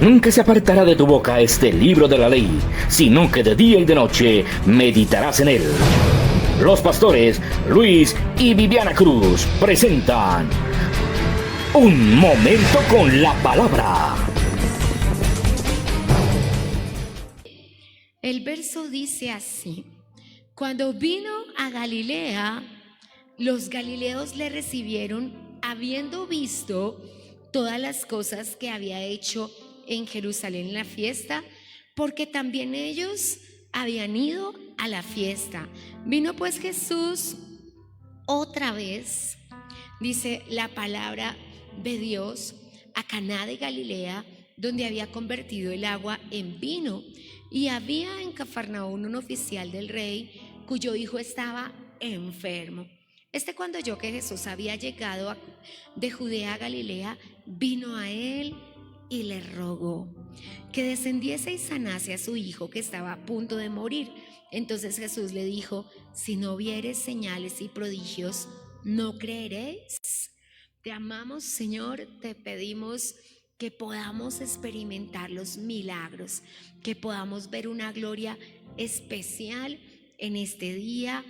Nunca se apartará de tu boca este libro de la ley, sino que de día y de noche meditarás en él. Los pastores Luis y Viviana Cruz presentan Un Momento con la Palabra. El verso dice así: cuando vino a Galilea, los galileos le recibieron, habiendo visto todas las cosas que había hecho en Jerusalén en la fiesta, porque también ellos habían ido a la fiesta. Vino pues Jesús otra vez, dice la palabra de Dios, a Caná de Galilea, donde había convertido el agua en vino. Y había en Cafarnaúm un oficial del rey, cuyo hijo estaba enfermo. Cuando oyó que Jesús había llegado de Judea a Galilea, vino a él y le rogó que descendiese y sanase a su hijo, que estaba a punto de morir. Entonces Jesús le dijo: si no vieres señales y prodigios, ¿no creeréis? Te amamos, Señor, te pedimos que podamos experimentar los milagros, que podamos ver una gloria especial en este día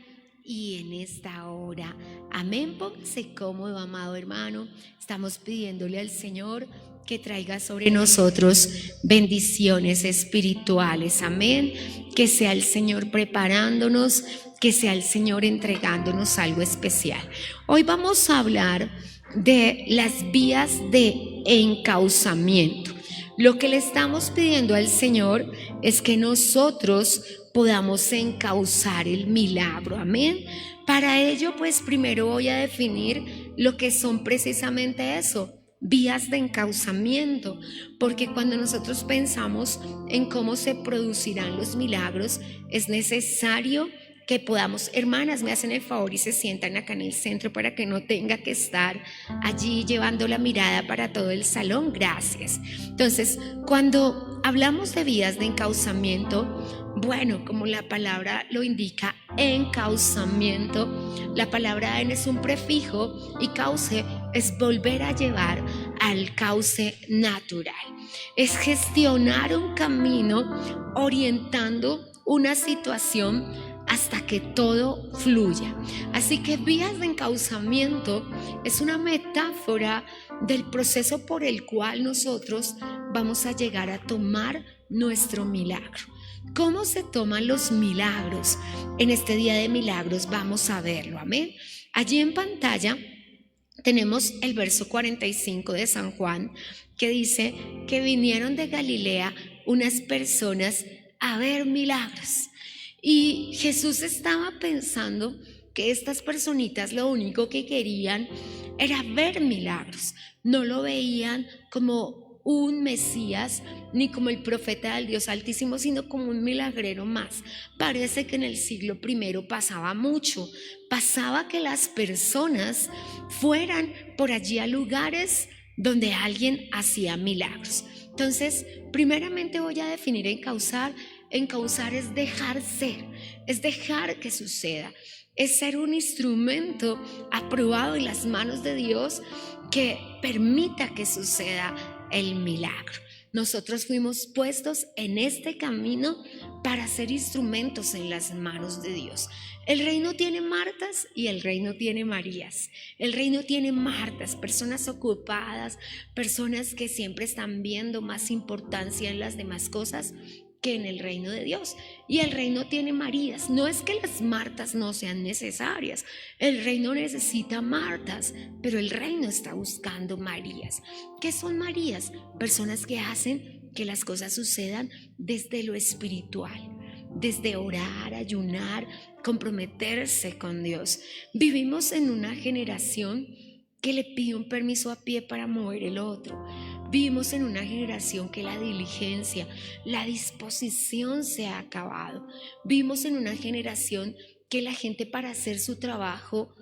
y en esta hora. Amén. Póngase cómodo, amado hermano. Estamos pidiéndole al Señor que traiga sobre nosotros bendiciones espirituales. Amén. Que sea el Señor preparándonos, que sea el Señor entregándonos algo especial. Hoy vamos a hablar de las vías de encauzamiento. Lo que le estamos pidiendo al Señor es que nosotros podamos encauzar el milagro. Amén. Para ello, pues primero voy a definir lo que son precisamente eso: vías de encauzamiento, porque cuando nosotros pensamos en cómo se producirán los milagros, es necesario que podamos, hermanas, me hacen el favor y se sientan acá en el centro para que no tenga que estar allí llevando la mirada para todo el salón. Gracias. Entonces, cuando hablamos de vías de encauzamiento, bueno, como la palabra lo indica, encauzamiento, la palabra en es un prefijo y cauce es volver a llevar al cauce natural. Es gestionar un camino orientando una situación hasta que todo fluya. Así que vías de encauzamiento es una metáfora del proceso por el cual nosotros vamos a llegar a tomar nuestro milagro. ¿Cómo se toman los milagros? En este día de milagros vamos a verlo. Amén. Allí en pantalla tenemos el verso 45 de San Juan, que dice que vinieron de Galilea unas personas a ver milagros. Y Jesús estaba pensando que estas personitas lo único que querían era ver milagros. No lo veían como un Mesías ni como el profeta del Dios Altísimo, sino como un milagrero más. Parece que en el siglo I pasaba mucho. Pasaba que las personas fueran por allí a lugares donde alguien hacía milagros. Entonces, primeramente voy a definir encauzar. Encauzar es dejar ser, es dejar que suceda, es ser un instrumento aprobado en las manos de Dios que permita que suceda el milagro. Nosotros fuimos puestos en este camino para ser instrumentos en las manos de Dios. El reino tiene Martas y el reino tiene Marías. El reino tiene Martas, personas ocupadas, personas que siempre están viendo más importancia en las demás cosas que en el reino de Dios. Y el reino tiene Marías. No es que las Martas no sean necesarias. El reino necesita Martas, pero el reino está buscando Marías. ¿Qué son Marías? Personas que hacen que las cosas sucedan desde lo espiritual, desde orar, ayunar, comprometerse con Dios. Vivimos en una generación que le pide un permiso a pie para mover el otro. Vivimos en una generación que la diligencia, la disposición se ha acabado. Vivimos en una generación que la gente para hacer su trabajo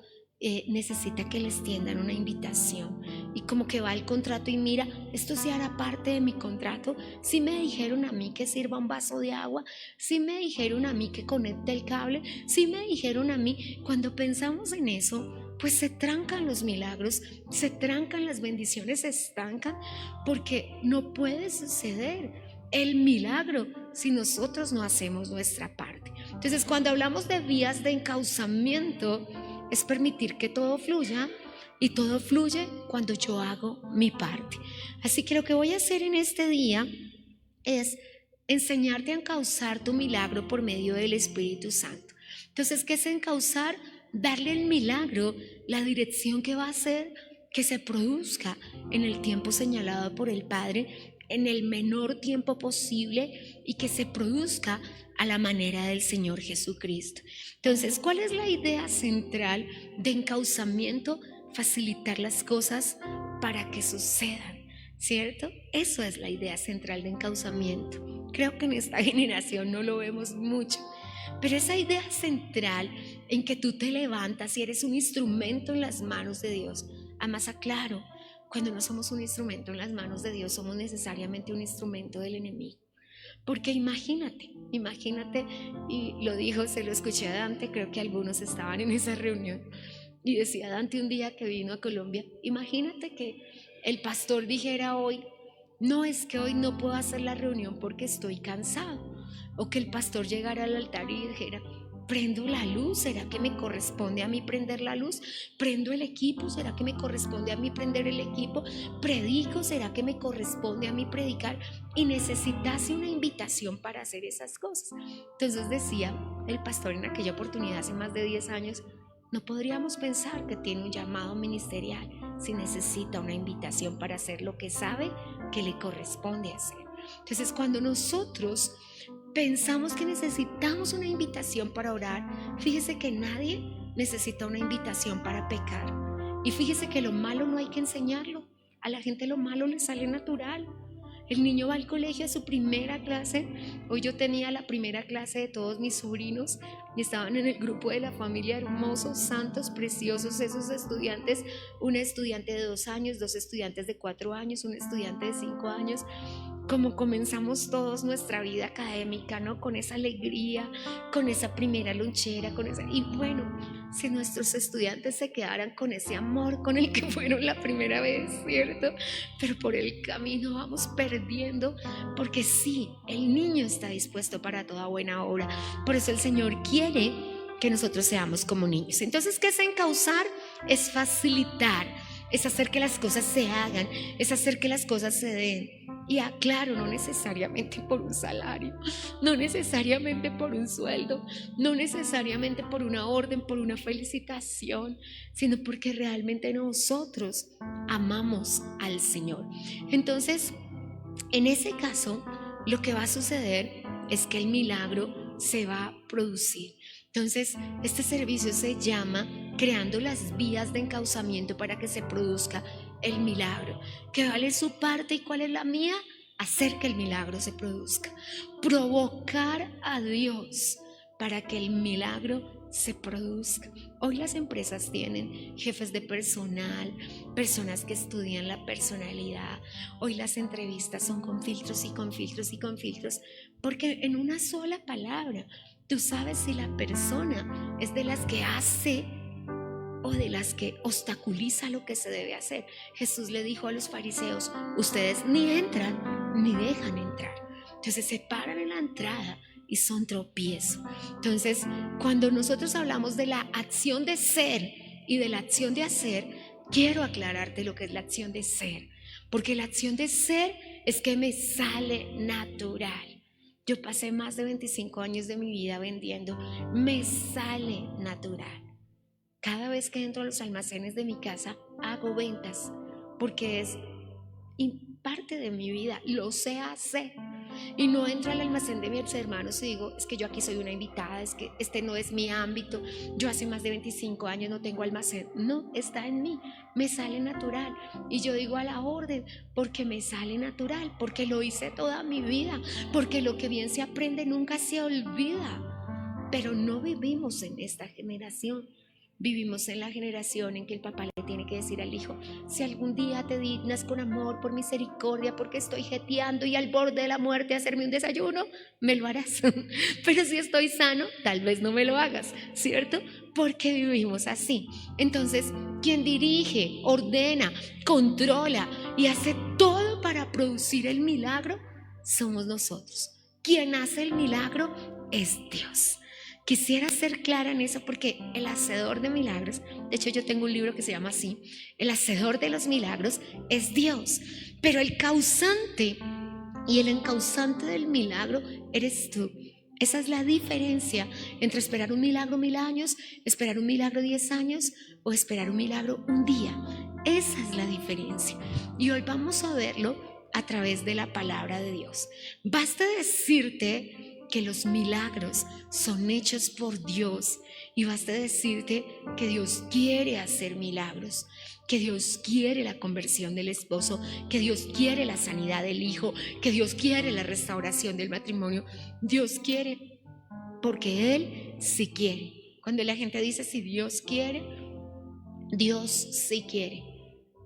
necesita que les tiendan una invitación. Y como que va el contrato y mira, esto sí hará parte de mi contrato. Sí me dijeron a mí que sirva un vaso de agua. Sí me dijeron a mí que conecte el cable. Sí me dijeron a mí. Cuando pensamos en eso, pues se trancan los milagros, se trancan las bendiciones, se estancan, porque no puede suceder el milagro si nosotros no hacemos nuestra parte. Entonces, cuando hablamos de vías de encauzamiento, es permitir que todo fluya, y todo fluye cuando yo hago mi parte. Así que lo que voy a hacer en este día es enseñarte a encauzar tu milagro por medio del Espíritu Santo. Entonces, ¿qué es encauzar? Darle al milagro la dirección que va a hacer que se produzca en el tiempo señalado por el Padre, en el menor tiempo posible, y que se produzca a la manera del Señor Jesucristo. Entonces, ¿cuál es la idea central de encauzamiento? Facilitar las cosas para que sucedan, ¿cierto? Eso es la idea central de encauzamiento. Creo que en esta generación no lo vemos mucho, pero esa idea central en que tú te levantas y eres un instrumento en las manos de Dios. Además, aclaro, cuando no somos un instrumento en las manos de Dios, somos necesariamente un instrumento del enemigo. Porque imagínate, y lo dijo, se lo escuché a Dante, creo que algunos estaban en esa reunión, y decía Dante un día que vino a Colombia, imagínate que el pastor dijera hoy, no, es que hoy no puedo hacer la reunión porque estoy cansado. O que el pastor llegara al altar y dijera, prendo la luz, ¿será que me corresponde a mí prender la luz? Prendo el equipo, ¿será que me corresponde a mí prender el equipo? Predico, ¿será que me corresponde a mí predicar? Y necesitase una invitación para hacer esas cosas. Entonces decía el pastor en aquella oportunidad, hace más de 10 años, no podríamos pensar que tiene un llamado ministerial si necesita una invitación para hacer lo que sabe que le corresponde hacer. Entonces, cuando nosotros pensamos que necesitamos una invitación para orar, fíjese que nadie necesita una invitación para pecar. Y fíjese que lo malo no hay que enseñarlo. A la gente lo malo le sale natural. El niño va al colegio a su primera clase. Hoy yo tenía la primera clase de todos mis sobrinos y estaban en el grupo de la familia, hermosos, santos, preciosos esos estudiantes. Una estudiante de 2 años, 2 estudiantes de 4 años, un estudiante de 5 años. Como comenzamos todos nuestra vida académica, ¿no? Con esa alegría, con esa primera lonchera, y bueno, si nuestros estudiantes se quedaran con ese amor con el que fueron la primera vez, ¿cierto? Pero por el camino vamos perdiendo, porque sí, el niño está dispuesto para toda buena obra. Por eso el Señor quiere que nosotros seamos como niños. Entonces, ¿qué es encauzar? Es facilitar, es hacer que las cosas se hagan, es hacer que las cosas se den. Y aclaro, no necesariamente por un salario, no necesariamente por un sueldo, no necesariamente por una orden, por una felicitación, sino porque realmente nosotros amamos al Señor. Entonces, en ese caso, lo que va a suceder es que el milagro se va a producir. Entonces, este servicio se llama Creando las vías de encauzamiento para que se produzca el milagro. ¿Qué vale su parte y cuál es la mía? Hacer que el milagro se produzca. Provocar a Dios para que el milagro se produzca. Hoy las empresas tienen jefes de personal, personas que estudian la personalidad. Hoy las entrevistas son con filtros y con filtros y con filtros, porque en una sola palabra tú sabes si la persona es de las que hace o de las que obstaculiza lo que se debe hacer. Jesús le dijo a los fariseos, ustedes ni entran ni dejan entrar. Entonces se paran en la entrada y son tropiezo. Entonces, cuando nosotros hablamos de la acción de ser y de la acción de hacer, quiero aclararte lo que es la acción de ser, porque la acción de ser es que me sale natural. Yo pasé más de 25 años de mi vida vendiendo, me sale natural. Cada vez que entro a los almacenes de mi casa, hago ventas, porque es parte de mi vida, lo sé hacer. Y no entro al almacén de mis hermanos y digo, es que yo aquí soy una invitada, es que este no es mi ámbito, yo hace más de 25 años no tengo almacén. No, está en mí, me sale natural. Y yo digo a la orden, porque me sale natural, porque lo hice toda mi vida, porque lo que bien se aprende nunca se olvida. Pero no vivimos en esta generación. Vivimos en la generación en que el papá le tiene que decir al hijo: si algún día te dignas con amor, por misericordia, porque estoy jeteando y al borde de la muerte, hacerme un desayuno, me lo harás. Pero si estoy sano, tal vez no me lo hagas, ¿cierto? Porque vivimos así. Entonces, quien dirige, ordena, controla y hace todo para producir el milagro, somos nosotros. Quien hace el milagro es Dios. Quisiera ser clara en eso, porque el hacedor de milagros, de hecho yo tengo un libro que se llama así, el hacedor de los milagros es Dios, pero el causante y el encauzante del milagro eres tú. Esa es la diferencia entre esperar un milagro 1000 años, esperar un milagro 10 años o esperar un milagro un día. Esa es la diferencia. Y hoy vamos a verlo a través de la palabra de Dios. Basta decirte que los milagros son hechos por Dios, y basta decirte que Dios quiere hacer milagros, que Dios quiere la conversión del esposo, que Dios quiere la sanidad del hijo, que Dios quiere la restauración del matrimonio. Dios quiere, porque Él sí quiere. Cuando la gente dice si Dios quiere, Dios sí quiere,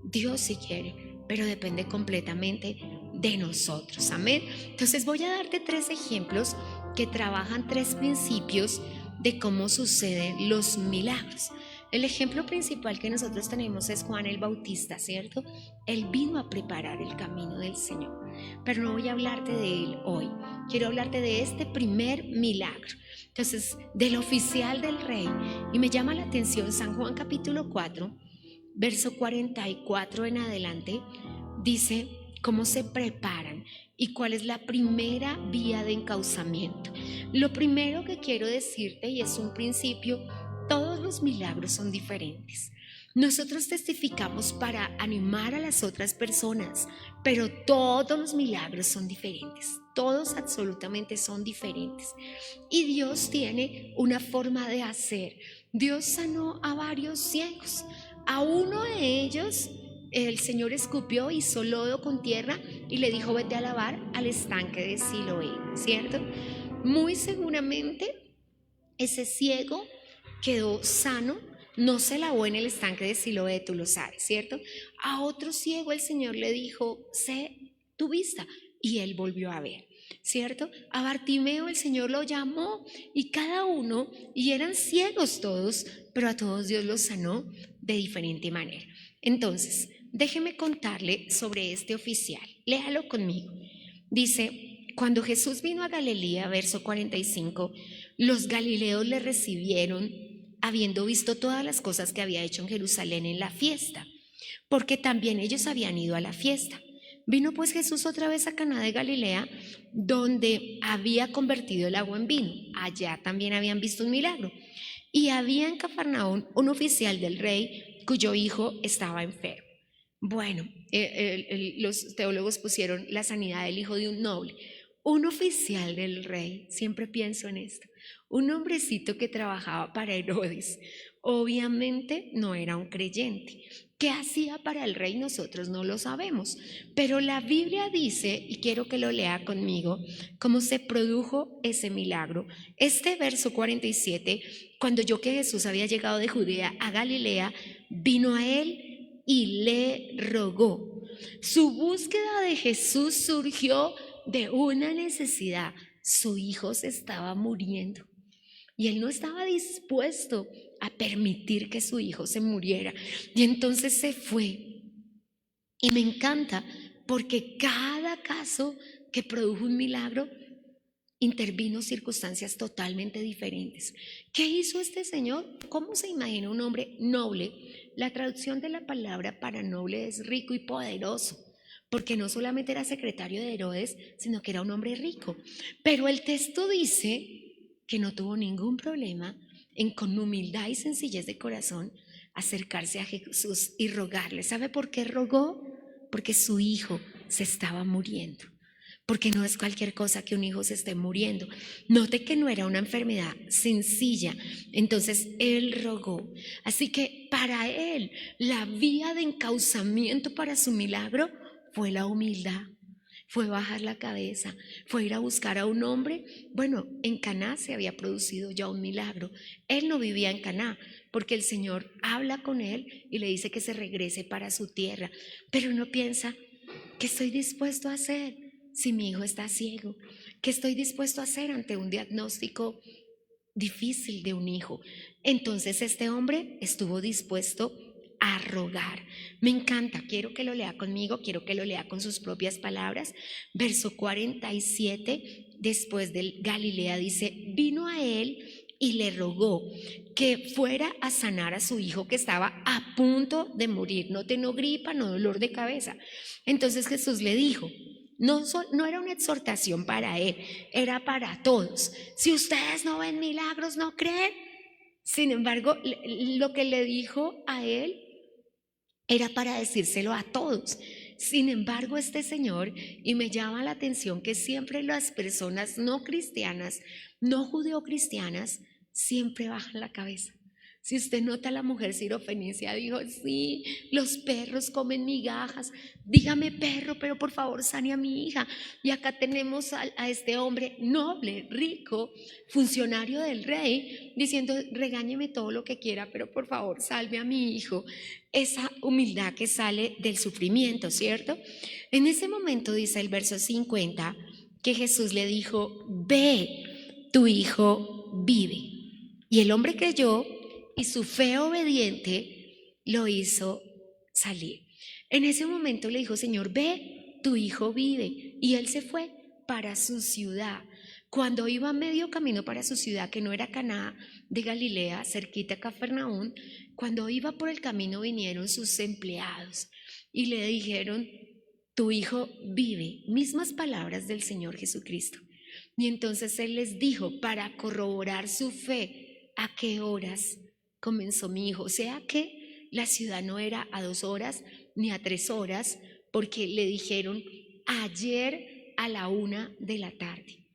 Dios sí quiere, pero depende completamente de nosotros. Amén. Entonces voy a darte 3 ejemplos que trabajan 3 principios de cómo suceden los milagros. El ejemplo principal que nosotros tenemos es Juan el Bautista, ¿cierto? Él vino a preparar el camino del Señor, pero no voy a hablarte de él hoy. Quiero hablarte de este primer milagro. Entonces, del oficial del rey. Y me llama la atención San Juan capítulo 4, verso 44 en adelante, dice cómo se preparan y cuál es la primera vía de encauzamiento. Lo primero que quiero decirte, y es un principio, todos los milagros son diferentes. Nosotros testificamos para animar a las otras personas, pero todos los milagros son diferentes. Todos absolutamente son diferentes. Y Dios tiene una forma de hacer. Dios sanó a varios ciegos. A uno de ellos el Señor escupió, hizo lodo con tierra y le dijo: vete a lavar al estanque de Siloé, ¿cierto? Muy seguramente ese ciego quedó sano, no se lavó en el estanque de Siloé, tú lo sabes, ¿cierto? A otro ciego el Señor le dijo: sé tu vista, y él volvió a ver, ¿cierto? A Bartimeo el Señor lo llamó, y cada uno, y eran ciegos todos, pero a todos Dios los sanó de diferente manera. Entonces, déjeme contarle sobre este oficial. Léalo conmigo. Dice: cuando Jesús vino a Galilea, verso 45, los galileos le recibieron, habiendo visto todas las cosas que había hecho en Jerusalén en la fiesta, porque también ellos habían ido a la fiesta. Vino pues Jesús otra vez a Caná de Galilea, donde había convertido el agua en vino. Allá también habían visto un milagro. Y había en Cafarnaúm un oficial del rey cuyo hijo estaba enfermo. Bueno, los teólogos pusieron la sanidad del hijo de un noble. Un oficial del rey, siempre pienso en esto, un hombrecito que trabajaba para Herodes. Obviamente no era un creyente. ¿Qué hacía para el rey? Nosotros no lo sabemos, pero la Biblia dice, y quiero que lo lea conmigo, cómo se produjo ese milagro. Este verso 47, cuando oyó que Jesús había llegado de Judea a Galilea, vino a él y le rogó. Su búsqueda de Jesús surgió de una necesidad. Su hijo se estaba muriendo y él no estaba dispuesto a permitir que su hijo se muriera, y entonces se fue. Y me encanta porque cada caso que produjo un milagro intervino circunstancias totalmente diferentes. ¿Qué hizo este señor? ¿Cómo se imagina un hombre noble? La traducción de la palabra para noble es rico y poderoso, porque no solamente era secretario de Herodes, sino que era un hombre rico. Pero el texto dice que no tuvo ningún problema en, con humildad y sencillez de corazón, acercarse a Jesús y rogarle. ¿Sabe por qué rogó? Porque su hijo se estaba muriendo. Porque no es cualquier cosa que un hijo se esté muriendo. Note que no era una enfermedad sencilla. Entonces él rogó. Así que para él la vía de encauzamiento para su milagro fue la humildad. fue bajar la cabeza, fue ir a buscar a un hombre. Bueno, en Caná se había producido ya un milagro. Él no vivía en Caná, porque el Señor habla con él y le dice que se regrese para su tierra. Pero uno piensa, ¿qué estoy dispuesto a hacer si mi hijo está ciego? ¿Qué estoy dispuesto a hacer ante un diagnóstico difícil de un hijo? Entonces este hombre estuvo dispuesto a rogar. Me encanta, quiero que lo lea conmigo, quiero que lo lea con sus propias palabras. Verso 47, después del Galilea dice, vino a él y le rogó que fuera a sanar a su hijo que estaba a punto de morir. No tenía gripa, no dolor de cabeza. Entonces Jesús le dijo, no era una exhortación para él, era para todos. Si ustedes no ven milagros, no creen. Sin embargo, lo que le dijo a él era para decírselo a todos. Sin embargo, este señor, y me llama la atención que siempre las personas no cristianas, no judeocristianas, siempre bajan la cabeza. Si usted nota, la mujer sirofenicia dijo, sí, los perros comen migajas, dígame perro, pero por favor sane a mi hija. Y acá tenemos a este hombre noble, rico, funcionario del rey, diciendo, regáñeme todo lo que quiera, pero por favor salve a mi hijo. Esa humildad que sale del sufrimiento, ¿cierto? En ese momento dice el verso 50, que Jesús le dijo, ve, tu hijo vive. Y el hombre creyó, y su fe obediente lo hizo salir. En ese momento le dijo, Señor, ve, tu hijo vive. Y él se fue para su ciudad. Cuando iba a medio camino para su ciudad, que no era Caná de Galilea, cerquita a Cafarnaúm, cuando iba por el camino vinieron sus empleados y le dijeron, tu hijo vive. Mismas palabras del Señor Jesucristo. Y entonces él les dijo, para corroborar su fe, ¿a qué horas comenzó mi hijo? O sea que la ciudad no era a 2 horas ni a 3 horas, porque le dijeron ayer a la 1 de la tarde.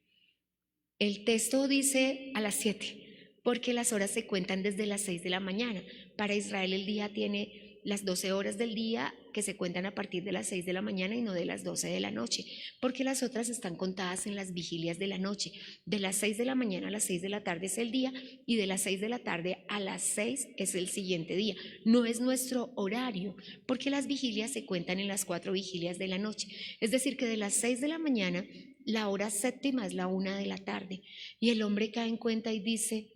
El texto dice a las 7, porque las horas se cuentan desde las 6 de la mañana. Para Israel el día tiene las 12 horas del día que se cuentan a partir de las 6 de la mañana y no de las 12 de la noche, porque las otras están contadas en las vigilias de la noche. De las 6 de la mañana a las 6 de la tarde es el día y de las 6 de la tarde a las 6 es el siguiente día. No es nuestro horario, porque las vigilias se cuentan en las 4 vigilias de la noche. Es decir, que de las 6 de la mañana, la hora séptima es la 1 de la tarde. Y el hombre cae en cuenta y dice,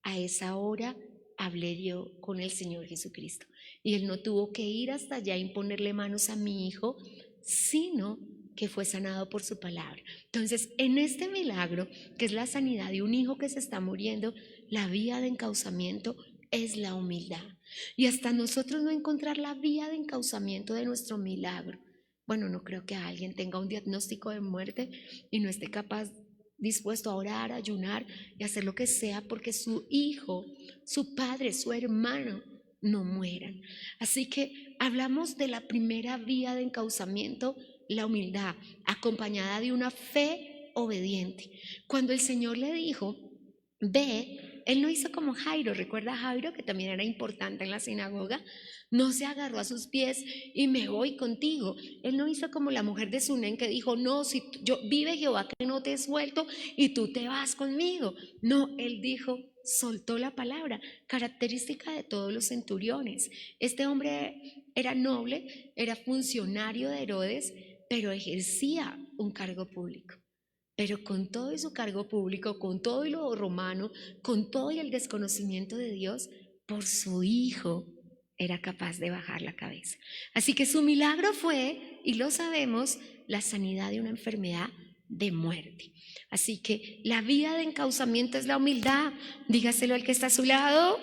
a esa hora hablé yo con el Señor Jesucristo. Y él no tuvo que ir hasta allá a imponerle manos a mi hijo, sino que fue sanado por su palabra. Entonces, en este milagro, que es la sanidad de un hijo que se está muriendo, la vía de encauzamiento es la humildad. Y hasta nosotros no encontrar la vía de encauzamiento de nuestro milagro. Bueno, no creo que alguien tenga un diagnóstico de muerte y no esté capaz, dispuesto a orar, a ayunar y hacer lo que sea porque su hijo, su padre, su hermano no mueran. Así que hablamos de la primera vía de encauzamiento, la humildad, acompañada de una fe obediente. Cuando el Señor le dijo, ve, él no hizo como Jairo. ¿Recuerda a Jairo, que también era importante en la sinagoga? No se agarró a sus pies y me voy contigo. Él no hizo como la mujer de Sunén, que dijo, no, si yo vive Jehová que no te he suelto y tú te vas conmigo. No, él dijo, soltó la palabra, característica de todos los centuriones. Este hombre era noble, era funcionario de Herodes, pero ejercía un cargo público. Pero con todo y su cargo público, con todo y lo romano, con todo y el desconocimiento de Dios, por su hijo era capaz de bajar la cabeza. Así que su milagro fue, y lo sabemos, la sanidad de una enfermedad de muerte. Así que la vía de encauzamiento es la humildad. Dígaselo al que está a su lado.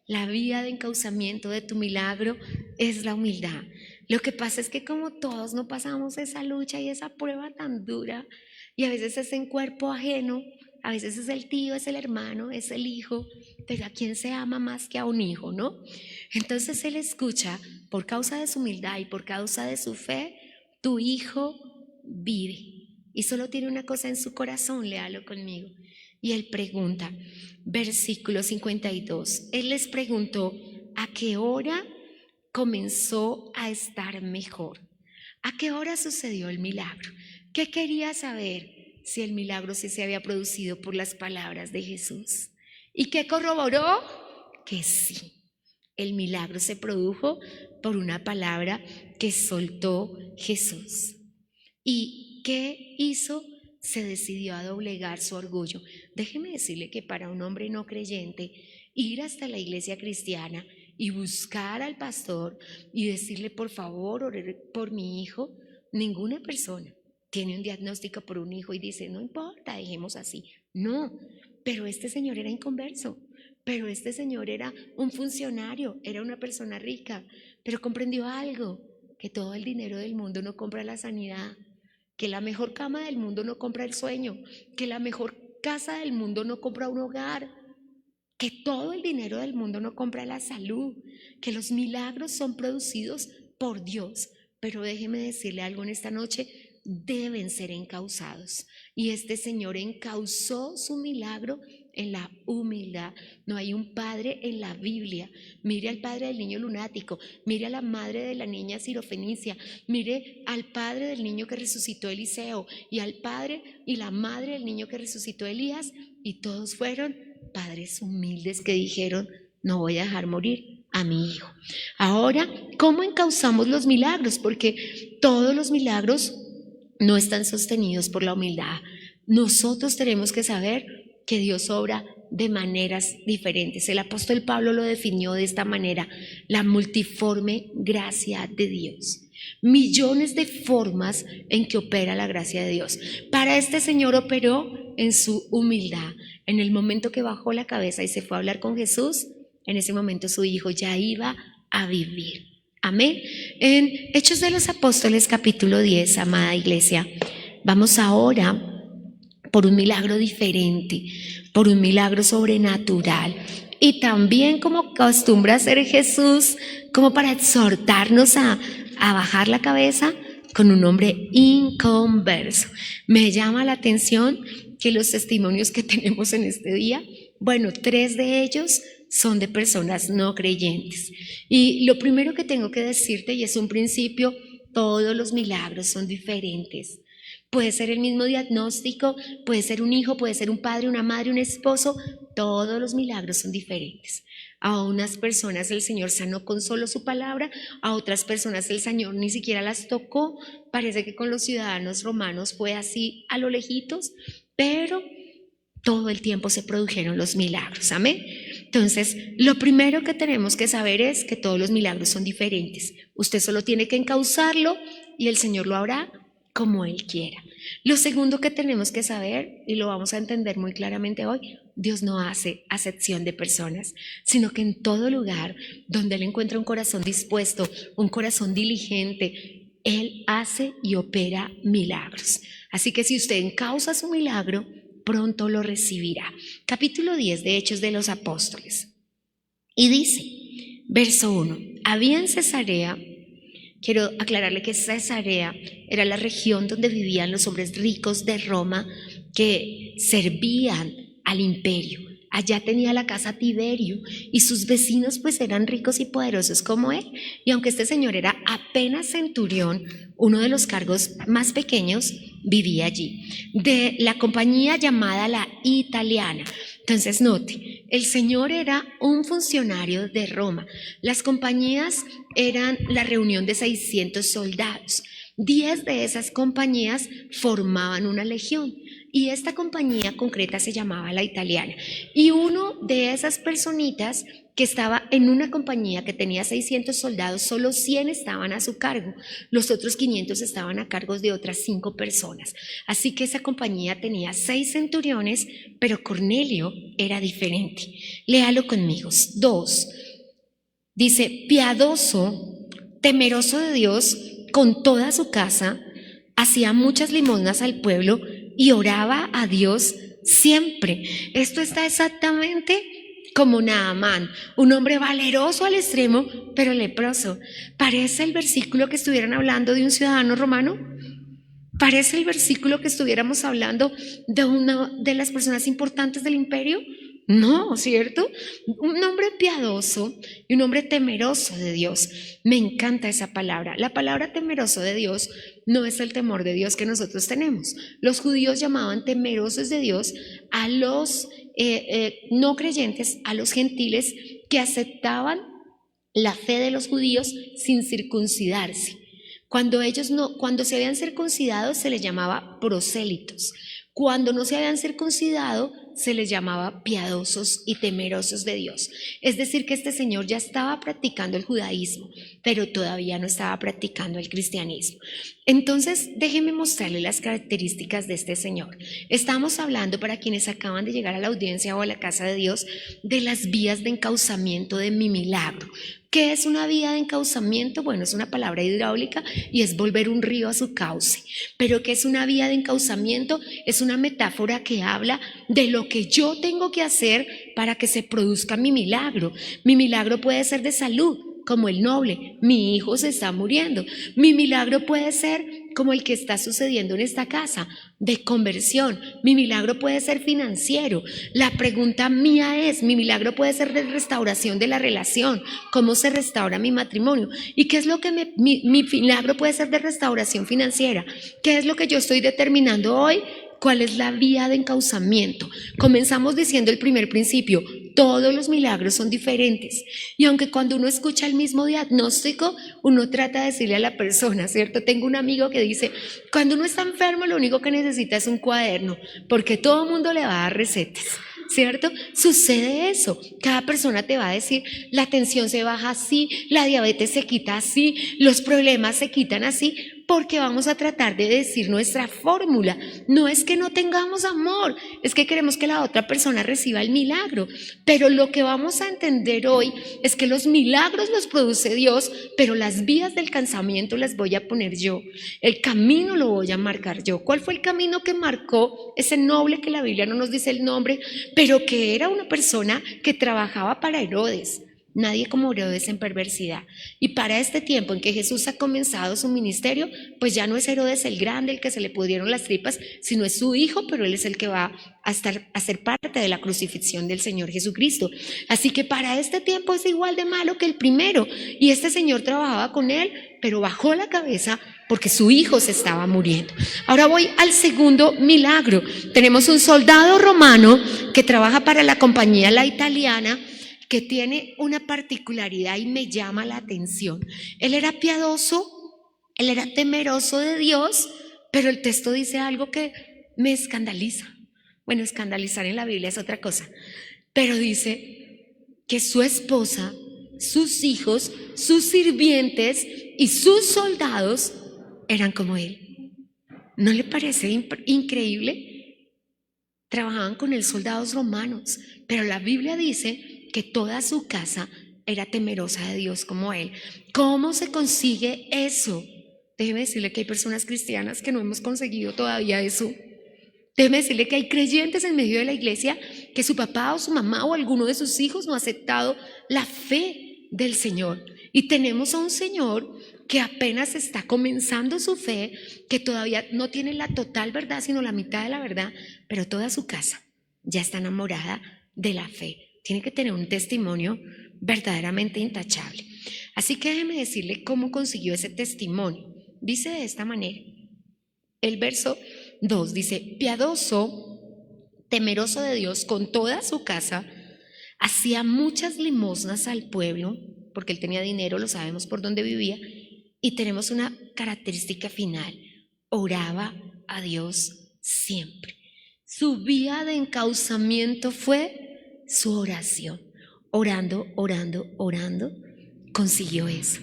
La vía de encauzamiento de tu milagro es la humildad. Lo que pasa es que como todos no pasamos esa lucha y esa prueba tan dura, y a veces es en cuerpo ajeno, a veces es el tío, es el hermano, es el hijo, pero ¿a quién se ama más que a un hijo, no? Entonces él escucha, por causa de su humildad y por causa de su fe, tu hijo vive. Y solo tiene una cosa en su corazón, léalo conmigo. Y él pregunta, versículo 52, él les preguntó, ¿a qué hora comenzó a estar mejor? ¿A qué hora sucedió el milagro? ¿Qué quería saber? Si el milagro sí se había producido por las palabras de Jesús. ¿Y qué corroboró? Que sí, el milagro se produjo por una palabra que soltó Jesús. ¿Y qué hizo? Se decidió a doblegar su orgullo. Déjeme decirle que para un hombre no creyente, ir hasta la iglesia cristiana y buscar al pastor y decirle, por favor, ore por mi hijo, ninguna persona tiene un diagnóstico por un hijo y dice, no importa, dejemos así. No, pero este señor era inconverso, pero este señor era un funcionario, era una persona rica, pero comprendió algo, que todo el dinero del mundo no compra la sanidad, que la mejor cama del mundo no compra el sueño, que la mejor casa del mundo no compra un hogar, que todo el dinero del mundo no compra la salud, que los milagros son producidos por Dios. Pero déjeme decirle algo en esta noche, deben ser encausados. Y este Señor encausó su milagro en la humildad. No hay un padre en la Biblia. Mire al padre del niño lunático, mire a la madre de la niña sirofenicia, mire al padre del niño que resucitó Eliseo y al padre y la madre del niño que resucitó Elías, y todos fueron padres humildes que dijeron, no voy a dejar morir a mi hijo. Ahora, ¿cómo encauzamos los milagros? Porque todos los milagros no están sostenidos por la humildad. Nosotros tenemos que saber que Dios obra de maneras diferentes. El apóstol Pablo lo definió de esta manera: la multiforme gracia de Dios. Millones de formas en que opera la gracia de Dios. Para este Señor operó en su humildad. En el momento que bajó la cabeza y se fue a hablar con Jesús, en ese momento su hijo ya iba a vivir. Amén. En Hechos de los Apóstoles capítulo 10, amada iglesia, vamos ahora por un milagro diferente, por un milagro sobrenatural. Y también, como acostumbra hacer Jesús, como para exhortarnos a bajar la cabeza, con un hombre inconverso. Me llama la atención que los testimonios que tenemos en este día, bueno, 3 de ellos son de personas no creyentes. Y lo primero que tengo que decirte, y es un principio, todos los milagros son diferentes. Puede ser el mismo diagnóstico, puede ser un hijo, puede ser un padre, una madre, un esposo, todos los milagros son diferentes. A unas personas el Señor sanó con solo su palabra, a otras personas el Señor ni siquiera las tocó. Parece que con los ciudadanos romanos fue así a lo lejitos, pero todo el tiempo se produjeron los milagros. Amén. Entonces, lo primero que tenemos que saber es que todos los milagros son diferentes. Usted solo tiene que encauzarlo y el Señor lo hará como Él quiera. Lo segundo que tenemos que saber, y lo vamos a entender muy claramente hoy, Dios no hace acepción de personas, sino que en todo lugar donde Él encuentra un corazón dispuesto, un corazón diligente, Él hace y opera milagros. Así que si usted encausa su milagro, pronto lo recibirá. Capítulo 10 de Hechos de los Apóstoles. Y dice, verso 1, había en Cesarea, quiero aclararle que Cesarea era la región donde vivían los hombres ricos de Roma que servían al imperio. Allá tenía la casa Tiberio y sus vecinos pues eran ricos y poderosos como él. Y aunque este señor era apenas centurión, uno de los cargos más pequeños, vivía allí, de la compañía llamada la Italiana. Entonces note, el señor era un funcionario de Roma. Las compañías eran la reunión de 600 soldados. 10 de esas compañías formaban una legión. Y esta compañía concreta se llamaba la Italiana. Y uno de esas personitas que estaba en una compañía que tenía 600 soldados, solo 100 estaban a su cargo. Los otros 500 estaban a cargo de otras 5 personas. Así que esa compañía tenía 6 centuriones, pero Cornelio era diferente. Léalo conmigo. 2. Dice, piadoso, temeroso de Dios, con toda su casa, hacía muchas limosnas al pueblo y oraba a Dios siempre. Esto está exactamente como Naamán, un hombre valeroso al extremo, pero leproso. ¿Parece el versículo que estuvieran hablando de un ciudadano romano? ¿Parece el versículo que estuviéramos hablando de una de las personas importantes del imperio? No, ¿cierto? Un hombre piadoso y un hombre temeroso de Dios. Me encanta esa palabra. La palabra temeroso de Dios no es el temor de Dios que nosotros tenemos. Los judíos llamaban temerosos de Dios a los no creyentes, a los gentiles que aceptaban la fe de los judíos sin circuncidarse. Cuando se habían circuncidado se les llamaba prosélitos. Cuando no se habían circuncidado se les llamaba piadosos y temerosos de Dios. Es decir, que este señor ya estaba practicando el judaísmo, pero todavía no estaba practicando el cristianismo. Entonces, déjenme mostrarles las características de este señor. Estamos hablando, para quienes acaban de llegar a la audiencia o a la casa de Dios, de las vías de encauzamiento de mi milagro. ¿Qué es una vía de encauzamiento? Bueno, es una palabra hidráulica y es volver un río a su cauce. Pero ¿qué es una vía de encauzamiento? Es una metáfora que habla de lo que yo tengo que hacer para que se produzca mi milagro. Mi milagro puede ser de salud, como el noble. Mi hijo se está muriendo. Mi milagro puede ser como el que está sucediendo en esta casa, de conversión. Mi milagro puede ser financiero. La pregunta mía es, mi milagro puede ser de restauración de la relación. ¿Cómo se restaura mi matrimonio? ¿Y qué es lo que mi milagro puede ser de restauración financiera? ¿Qué es lo que yo estoy determinando hoy? ¿Cuál es la vía de encauzamiento? Comenzamos diciendo el primer principio: todos los milagros son diferentes. Y aunque cuando uno escucha el mismo diagnóstico, uno trata de decirle a la persona, ¿cierto? Tengo un amigo que dice, cuando uno está enfermo, lo único que necesita es un cuaderno, porque todo el mundo le va a dar recetas, ¿cierto? Sucede eso. Cada persona te va a decir, la tensión se baja así, la diabetes se quita así, los problemas se quitan así, porque vamos a tratar de decir nuestra fórmula. No es que no tengamos amor, es que queremos que la otra persona reciba el milagro. Pero lo que vamos a entender hoy es que los milagros los produce Dios, pero las vías del alcanzamiento las voy a poner yo. El camino lo voy a marcar yo. ¿Cuál fue el camino que marcó ese noble, que la Biblia no nos dice el nombre, pero que era una persona que trabajaba para Herodes? Nadie como Herodes en perversidad. Y para este tiempo en que Jesús ha comenzado su ministerio, pues ya no es Herodes el grande, el que se le pudieron las tripas, sino es su hijo, pero él es el que va a ser parte de la crucifixión del Señor Jesucristo. Así que para este tiempo es igual de malo que el primero. Y este señor trabajaba con él, pero bajó la cabeza porque su hijo se estaba muriendo. Ahora voy al segundo milagro. Tenemos un soldado romano que trabaja para la compañía La Italiana, que tiene una particularidad y me llama la atención. Él era piadoso, él era temeroso de Dios, pero el texto dice algo que me escandaliza. Bueno, escandalizar en la Biblia es otra cosa, pero dice que su esposa, sus hijos, sus sirvientes y sus soldados eran como él. ¿No le parece increíble? Trabajaban con él soldados romanos, pero la Biblia dice que toda su casa era temerosa de Dios como él. ¿Cómo se consigue eso? Déjeme decirle que hay personas cristianas que no hemos conseguido todavía eso. Déjeme decirle que hay creyentes en medio de la iglesia que su papá o su mamá o alguno de sus hijos no ha aceptado la fe del Señor. Y tenemos a un Señor que apenas está comenzando su fe, que todavía no tiene la total verdad, sino la mitad de la verdad, pero toda su casa ya está enamorada de la fe. Tiene que tener un testimonio verdaderamente intachable. Así que déjeme decirle cómo consiguió ese testimonio. Dice de esta manera, el verso 2 dice, piadoso, temeroso de Dios con toda su casa, hacía muchas limosnas al pueblo, porque él tenía dinero, lo sabemos por dónde vivía, y tenemos una característica final, oraba a Dios siempre. Su vía de encauzamiento fue su oración, orando, consiguió eso.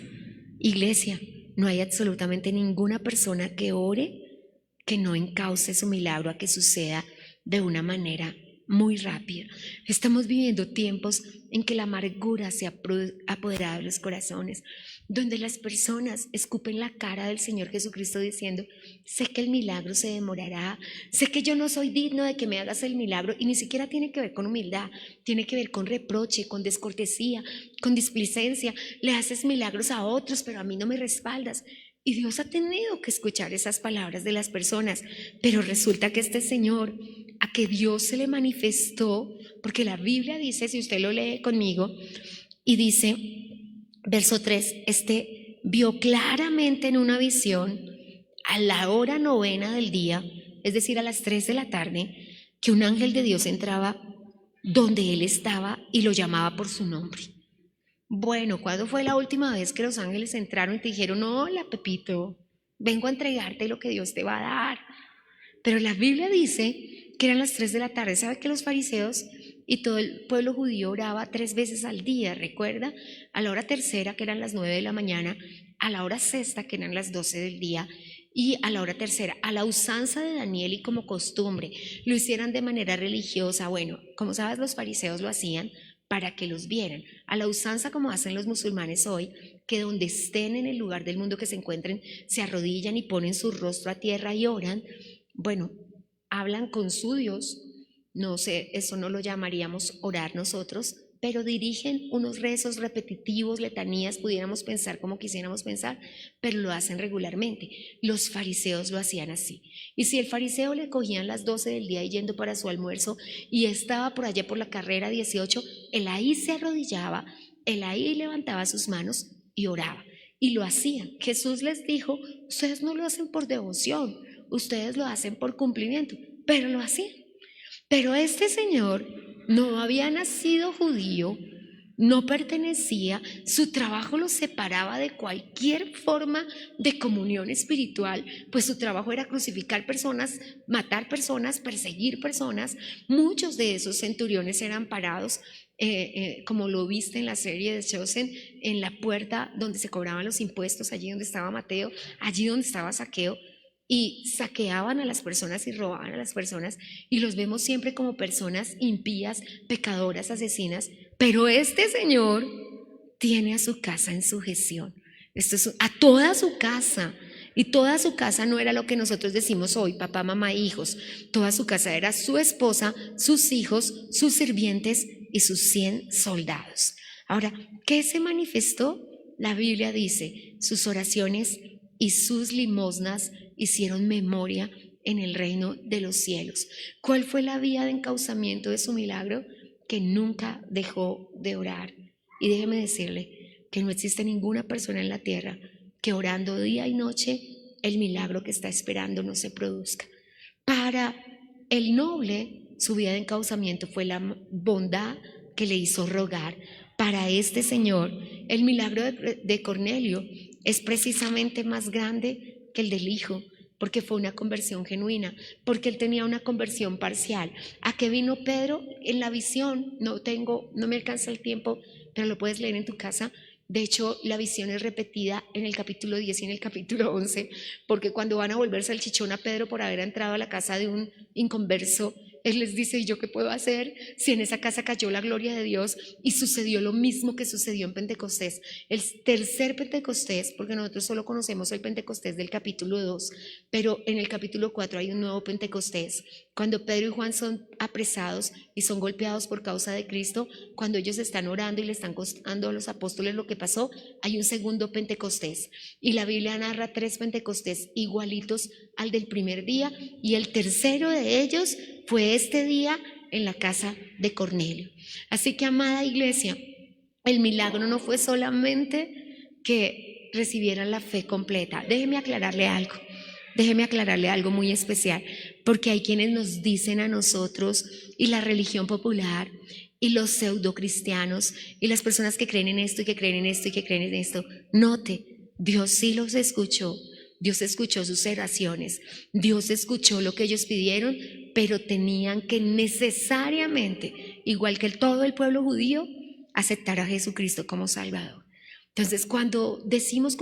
Iglesia, no hay absolutamente ninguna persona que ore que no encauce su milagro a que suceda de una manera muy rápida. Estamos viviendo tiempos en que la amargura se ha apoderado de los corazones, donde las personas escupen la cara del Señor Jesucristo diciendo, sé que el milagro se demorará, sé que yo no soy digno de que me hagas el milagro, y ni siquiera tiene que ver con humildad, tiene que ver con reproche, con descortesía, con displicencia. Le haces milagros a otros, pero a mí no me respaldas. Y Dios ha tenido que escuchar esas palabras de las personas, pero resulta que este Señor, a que Dios se le manifestó porque la Biblia dice, si usted lo lee conmigo, y dice, verso 3, vio claramente en una visión a la hora 9 del día, es decir, a las 3 de la tarde, que un ángel de Dios entraba donde él estaba y lo llamaba por su nombre. Bueno, ¿cuándo fue la última vez que los ángeles entraron y te dijeron, hola Pepito, vengo a entregarte lo que Dios te va a dar? Pero la Biblia dice que eran las 3 de la tarde. ¿Sabe que los fariseos y todo el pueblo judío oraba 3 veces al día? ¿Recuerda? A la hora tercera, que eran las 9 de la mañana, a la hora sexta, que eran las 12 del día, y a la hora tercera, a la usanza de Daniel y como costumbre, lo hicieran de manera religiosa. Bueno, como sabes, los fariseos lo hacían para que los vieran. A la usanza, como hacen los musulmanes hoy, que donde estén en el lugar del mundo que se encuentren, se arrodillan y ponen su rostro a tierra y oran. Bueno, hablan con su Dios, no sé, eso no lo llamaríamos orar nosotros, pero dirigen unos rezos repetitivos, letanías, pudiéramos pensar como quisiéramos pensar, pero lo hacen regularmente. Los fariseos lo hacían así. Y si el fariseo le cogían las 12 del día yendo para su almuerzo y estaba por allá por la carrera 18, él ahí se arrodillaba, él ahí levantaba sus manos y oraba. Y lo hacían. Jesús les dijo, ustedes no lo hacen por devoción, ustedes lo hacen por cumplimiento, pero lo hacían. Pero este señor no había nacido judío, no pertenecía, su trabajo lo separaba de cualquier forma de comunión espiritual, pues su trabajo era crucificar personas, matar personas, perseguir personas. Muchos de esos centuriones eran parados, como lo viste en la serie de Chosen, en la puerta donde se cobraban los impuestos, allí donde estaba Mateo, allí donde estaba Zaqueo, y saqueaban a las personas y robaban a las personas, y los vemos siempre como personas impías, pecadoras, asesinas. Pero este señor tiene a su casa en sujeción. Esto es a toda su casa. Y toda su casa no era lo que nosotros decimos hoy, papá, mamá, hijos. Toda su casa era su esposa, sus hijos, sus sirvientes y sus 100 soldados. Ahora, ¿qué se manifestó? La Biblia dice, sus oraciones y sus limosnas hicieron memoria en el reino de los cielos. ¿Cuál fue la vía de encauzamiento de su milagro? Que nunca dejó de orar. Y déjeme decirle que no existe ninguna persona en la tierra que orando día y noche el milagro que está esperando no se produzca. Para el noble, su vía de encauzamiento fue la bondad que le hizo rogar. Para este señor, el milagro de Cornelio es precisamente más grande que el del hijo, porque fue una conversión genuina, porque él tenía una conversión parcial. ¿A qué vino Pedro? En la visión, no me alcanza el tiempo, pero lo puedes leer en tu casa. De hecho, la visión es repetida en el capítulo 10 y en el capítulo 11, porque cuando van a volver salchichón a Pedro por haber entrado a la casa de un inconverso, él les dice, ¿y yo qué puedo hacer si en esa casa cayó la gloria de Dios? Y sucedió lo mismo que sucedió en Pentecostés. El tercer Pentecostés, porque nosotros solo conocemos el Pentecostés del capítulo 2, pero en el capítulo 4 hay un nuevo Pentecostés. Cuando Pedro y Juan son apresados y son golpeados por causa de Cristo, cuando ellos están orando y le están contando a los apóstoles lo que pasó, hay un segundo Pentecostés. Y la Biblia narra 3 Pentecostés igualitos al del primer día, y el tercero de ellos fue este día en la casa de Cornelio. Así que, amada iglesia, el milagro no fue solamente que recibieran la fe completa. Déjeme aclararle algo muy especial, porque hay quienes nos dicen a nosotros, y la religión popular, y los pseudocristianos, y las personas que creen en esto, y que creen en esto, y que creen en esto. Note, Dios sí los escuchó. Dios escuchó sus oraciones, Dios escuchó lo que ellos pidieron, pero tenían que necesariamente, igual que todo el pueblo judío, aceptar a Jesucristo como Salvador. Entonces, cuando decimos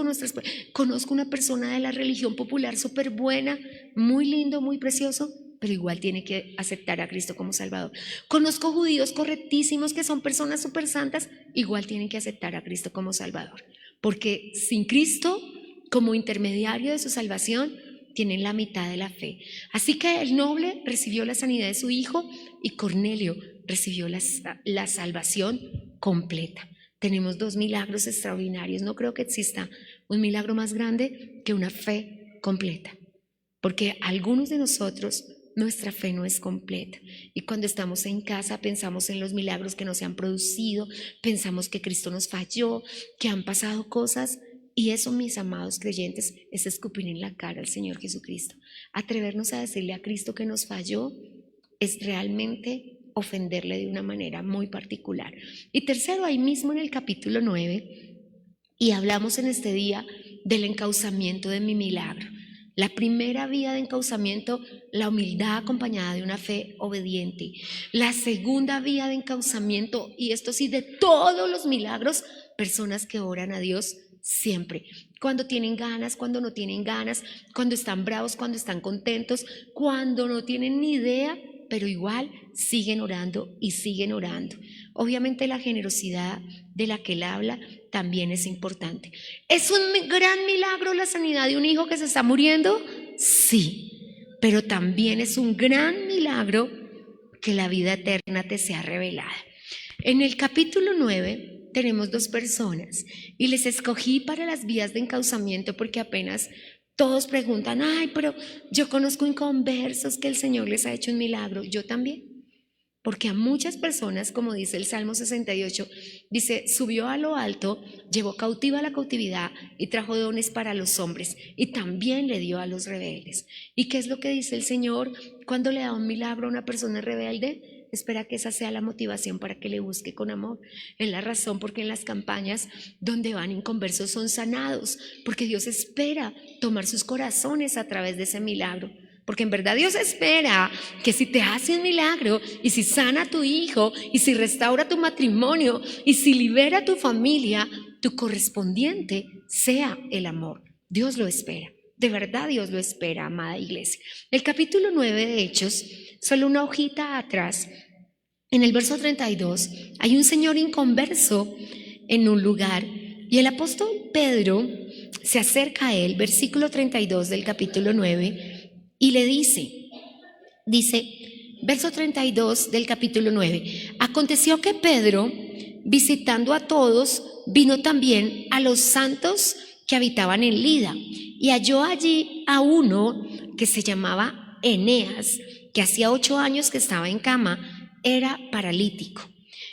conozco una persona de la religión popular súper buena, muy lindo, muy precioso, pero igual tiene que aceptar a Cristo como Salvador. Conozco judíos correctísimos que son personas súper santas, igual tienen que aceptar a Cristo como Salvador, porque sin Cristo como intermediario de su salvación, tienen la mitad de la fe. Así que el noble recibió la sanidad de su hijo y Cornelio recibió la salvación completa. Tenemos 2 milagros extraordinarios. No creo que exista un milagro más grande que una fe completa, porque algunos de nosotros nuestra fe no es completa. Y cuando estamos en casa pensamos en los milagros que no se han producido, pensamos que Cristo nos falló, que han pasado cosas. Y eso, mis amados creyentes, es escupir en la cara al Señor Jesucristo. Atrevernos a decirle a Cristo que nos falló es realmente ofenderle de una manera muy particular. Y tercero, ahí mismo en el capítulo 9, y hablamos en este día del encauzamiento de mi milagro. La primera vía de encauzamiento, la humildad acompañada de una fe obediente. La segunda vía de encauzamiento, y esto sí de todos los milagros, personas que oran a Dios siempre. Cuando tienen ganas, cuando no tienen ganas, cuando están bravos, cuando están contentos, cuando no tienen ni idea, pero igual siguen orando y siguen orando. Obviamente la generosidad de la que él habla también es importante. ¿Es un gran milagro la sanidad de un hijo que se está muriendo? Sí, pero también es un gran milagro que la vida eterna te sea revelada. En el capítulo 9 tenemos 2 personas y les escogí para las vías de encauzamiento porque apenas todos preguntan, ay, pero yo conozco inconversos que el Señor les ha hecho un milagro. Yo también. Porque a muchas personas, como dice el Salmo 68, dice, subió a lo alto, llevó cautiva la cautividad y trajo dones para los hombres y también le dio a los rebeldes. ¿Y qué es lo que dice el Señor cuando le da un milagro a una persona rebelde? Espera que esa sea la motivación para que le busque con amor. Es la razón porque en las campañas donde van inconversos son sanados, porque Dios espera tomar sus corazones a través de ese milagro. Porque en verdad Dios espera que si te hace un milagro y si sana a tu hijo y si restaura tu matrimonio y si libera a tu familia, tu correspondiente sea el amor. Dios lo espera. De verdad Dios lo espera, amada iglesia. El capítulo 9 de Hechos, solo una hojita atrás, en el verso 32, hay un señor inconverso en un lugar y el apóstol Pedro se acerca a él, versículo 32 del capítulo 9, y le dice, verso 32 del capítulo 9, aconteció que Pedro, visitando a todos, vino también a los santos que habitaban en Lida, y halló allí a uno que se llamaba Eneas, que hacía 8 años que estaba en cama, era paralítico.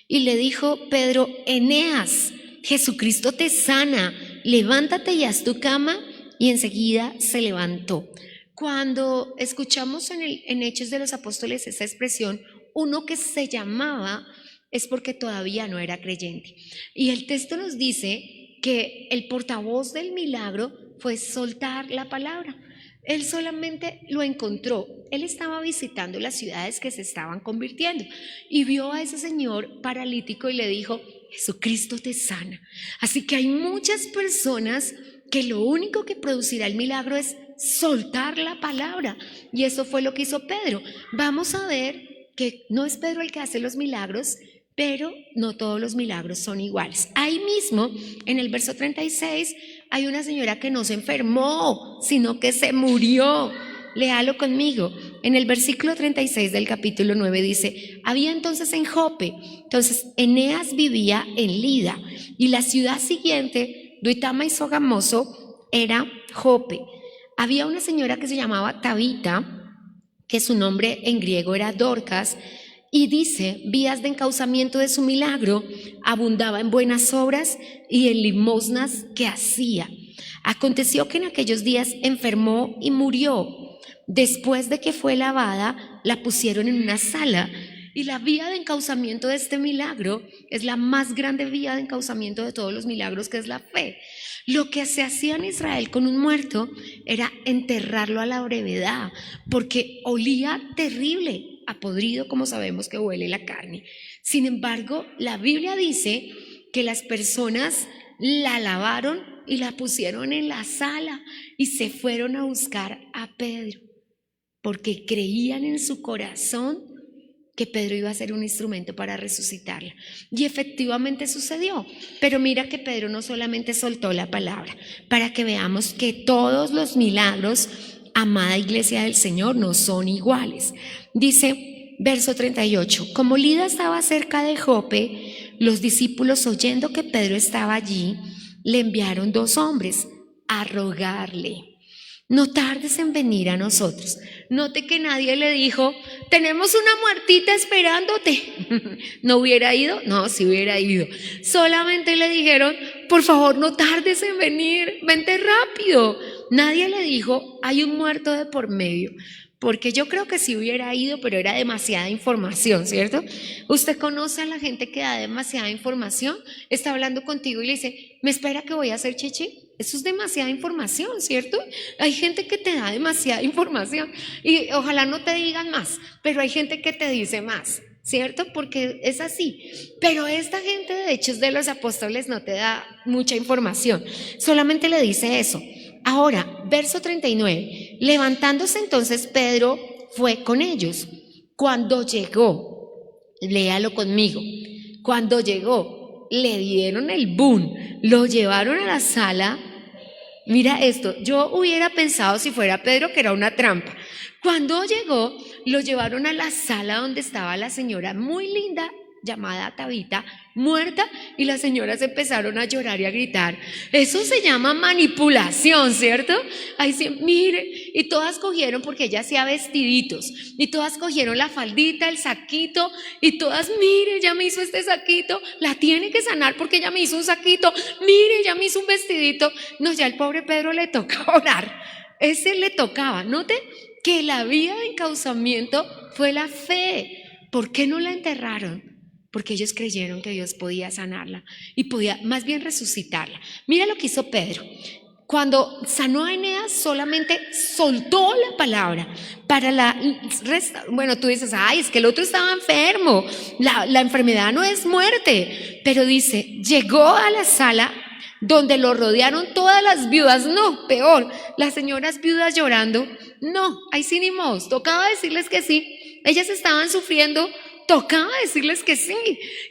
Y le dijo Pedro, Eneas, Jesucristo te sana, levántate y haz tu cama, y enseguida se levantó. Cuando escuchamos en Hechos de los Apóstoles esa expresión, uno que se llamaba, es porque todavía no era creyente. Y el texto nos dice que el portavoz del milagro fue soltar la palabra. Él solamente lo encontró. Él estaba visitando las ciudades que se estaban convirtiendo y vio a ese señor paralítico y le dijo, Jesucristo te sana. Así que hay muchas personas que lo único que producirá el milagro es soltar la palabra, y eso fue lo que hizo Pedro. Vamos a ver que no es Pedro el que hace los milagros, pero no todos los milagros son iguales. Ahí mismo, en el verso 36, hay una señora que no se enfermó, sino que se murió. Léalo conmigo. En el versículo 36 del capítulo 9 dice, había entonces en Jope, entonces Eneas vivía en Lida, y la ciudad siguiente, Duitama y Sogamoso, era Jope. Había una señora que se llamaba Tabita, que su nombre en griego era Dorcas, y dice, vías de encauzamiento de su milagro, abundaba en buenas obras y en limosnas que hacía. Aconteció que en aquellos días enfermó y murió. Después de que fue lavada, la pusieron en una sala. Y la vía de encauzamiento de este milagro es la más grande vía de encauzamiento de todos los milagros, que es la fe. Lo que se hacía en Israel con un muerto era enterrarlo a la brevedad, porque olía terrible, a podrido, como sabemos que huele la carne. Sin embargo, la Biblia dice que las personas la lavaron y la pusieron en la sala y se fueron a buscar a Pedro, porque creían en su corazón que Pedro iba a ser un instrumento para resucitarla. Y efectivamente sucedió. Pero mira que Pedro no solamente soltó la palabra, para que veamos que todos los milagros, amada iglesia del Señor, no son iguales. Dice, verso 38, como Lida estaba cerca de Jope, los discípulos, oyendo que Pedro estaba allí, le enviaron 2 hombres a rogarle. no tardes en venir a nosotros. Note que nadie le dijo, tenemos una muertita esperándote. ¿No hubiera ido? No, sí hubiera ido. Solamente le dijeron, por favor, no tardes en venir, vente rápido. Nadie le dijo, hay un muerto de por medio. Porque yo creo que sí hubiera ido, pero era demasiada información, ¿cierto? Usted conoce a la gente que da demasiada información, está hablando contigo y le dice, ¿me espera que voy a hacer chichi? Eso es demasiada información, ¿cierto? Hay gente que te da demasiada información y ojalá no te digan más, pero hay gente que te dice más, ¿cierto? Porque es así. Pero esta gente de Hechos de los Apóstoles no te da mucha información, solamente le dice eso. Ahora, verso 39, levantándose entonces Pedro fue con ellos. Cuando llegó, léalo conmigo, cuando llegó, le dieron el boom, lo llevaron a la sala. Mira esto, yo hubiera pensado si fuera Pedro que era una trampa. Cuando llegó, lo llevaron a la sala donde estaba la señora muy linda llamada Tabita, muerta, y las señoras empezaron a llorar y a gritar. Eso se llama manipulación, ¿cierto? Ahí sí, mire, y todas cogieron, porque ella hacía vestiditos, y todas cogieron la faldita, el saquito, y todas, mire, ella me hizo este saquito, la tiene que sanar porque ella me hizo un saquito, mire, ella me hizo un vestidito. No, ya al pobre Pedro le toca orar, ese le tocaba. Note que la vía de encauzamiento fue la fe. ¿Por qué no la enterraron? Porque ellos creyeron que Dios podía sanarla y podía más bien resucitarla. Mira lo que hizo Pedro. Cuando sanó a Eneas, solamente soltó la palabra para bueno, tú dices, ay, es que el otro estaba enfermo, la enfermedad no es muerte, pero dice, llegó a la sala donde lo rodearon todas las viudas. No, peor, las señoras viudas llorando. No, ahí sí ni modo, tocaba decirles que sí. Ellas estaban sufriendo, tocaba decirles que sí.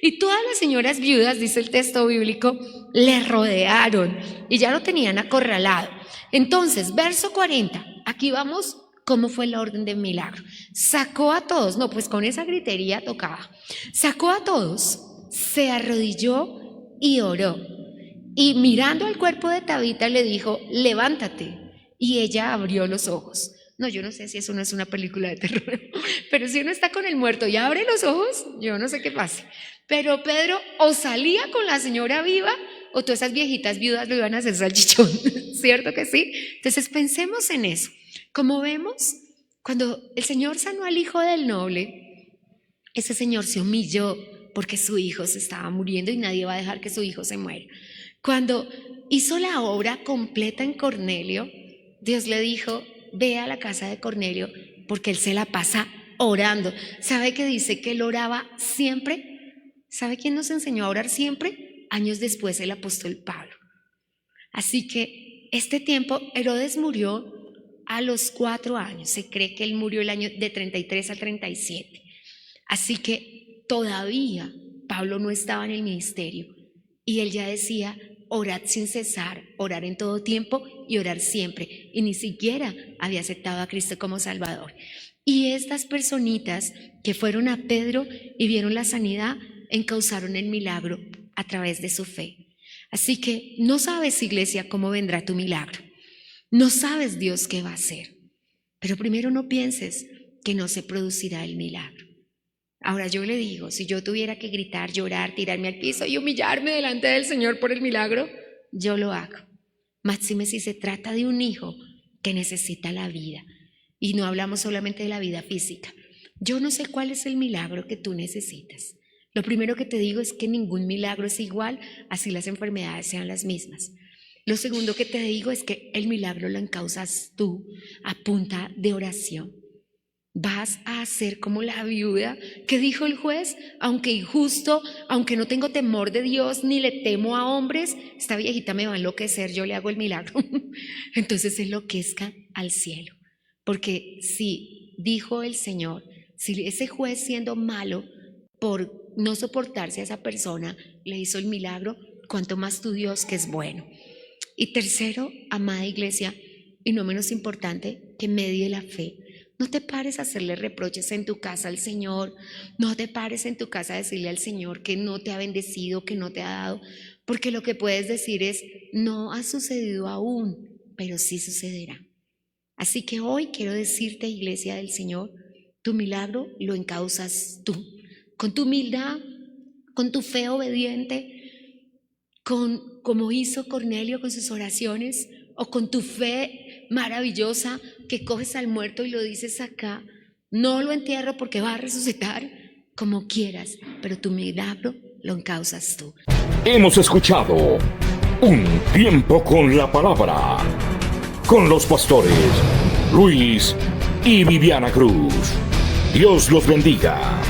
Y todas las señoras viudas, dice el texto bíblico, le rodearon y ya lo tenían acorralado. Entonces, verso 40, aquí vamos, ¿cómo fue la orden del milagro? Sacó a todos, no, pues con esa gritería tocaba. Sacó a todos, se arrodilló y oró. Y mirando al cuerpo de Tabita le dijo, levántate. Y ella abrió los ojos. No, yo no sé si eso no es una película de terror, pero si uno está con el muerto y abre los ojos, yo no sé qué pase. Pero Pedro o salía con la señora viva o todas esas viejitas viudas lo iban a hacer salchichón, ¿cierto que sí? Entonces pensemos en eso. Como vemos, cuando el Señor sanó al hijo del noble, ese señor se humilló porque su hijo se estaba muriendo y nadie va a dejar que su hijo se muera. Cuando hizo la obra completa en Cornelio, Dios le dijo, ve a la casa de Cornelio porque él se la pasa orando. ¿Sabe qué dice? Que él oraba siempre. ¿Sabe quién nos enseñó a orar siempre? Años después, el apóstol Pablo. Así que este tiempo, Herodes murió a los 4 años. Se cree que él murió el año de 33 al 37. Así que todavía Pablo no estaba en el ministerio y él ya decía, orad sin cesar, orar en todo tiempo y orar siempre. Y ni siquiera había aceptado a Cristo como Salvador. Y estas personitas que fueron a Pedro y vieron la sanidad, encauzaron el milagro a través de su fe. Así que no sabes, iglesia, cómo vendrá tu milagro. No sabes Dios qué va a hacer. Pero primero no pienses que no se producirá el milagro. Ahora yo le digo, si yo tuviera que gritar, llorar, tirarme al piso y humillarme delante del Señor por el milagro, yo lo hago. Máxime si se trata de un hijo que necesita la vida. Y no hablamos solamente de la vida física. Yo no sé cuál es el milagro que tú necesitas. Lo primero que te digo es que ningún milagro es igual, así las enfermedades sean las mismas. Lo segundo que te digo es que el milagro lo encauzas tú a punta de oración. Vas a hacer como la viuda que dijo el juez, aunque injusto, aunque no tengo temor de Dios ni le temo a hombres, esta viejita me va a enloquecer, yo le hago el milagro. Entonces enloquezca al cielo, porque si dijo el Señor, si ese juez siendo malo por no soportarse a esa persona le hizo el milagro, cuanto más tu Dios que es bueno. Y tercero, amada iglesia, y no menos importante, que medie la fe. No te pares a hacerle reproches en tu casa al Señor, no te pares en tu casa a decirle al Señor que no te ha bendecido, que no te ha dado, porque lo que puedes decir es, no ha sucedido aún, pero sí sucederá. Así que hoy quiero decirte, Iglesia del Señor, tu milagro lo encauzas tú, con tu humildad, con tu fe obediente, como hizo Cornelio con sus oraciones, o con tu fe maravillosa que coges al muerto y lo dices acá. No lo entierro porque va a resucitar, como quieras, pero tu milagro lo encauzas tú. Hemos escuchado Un Tiempo con la Palabra, con los pastores Luis y Viviana Cruz. Dios los bendiga.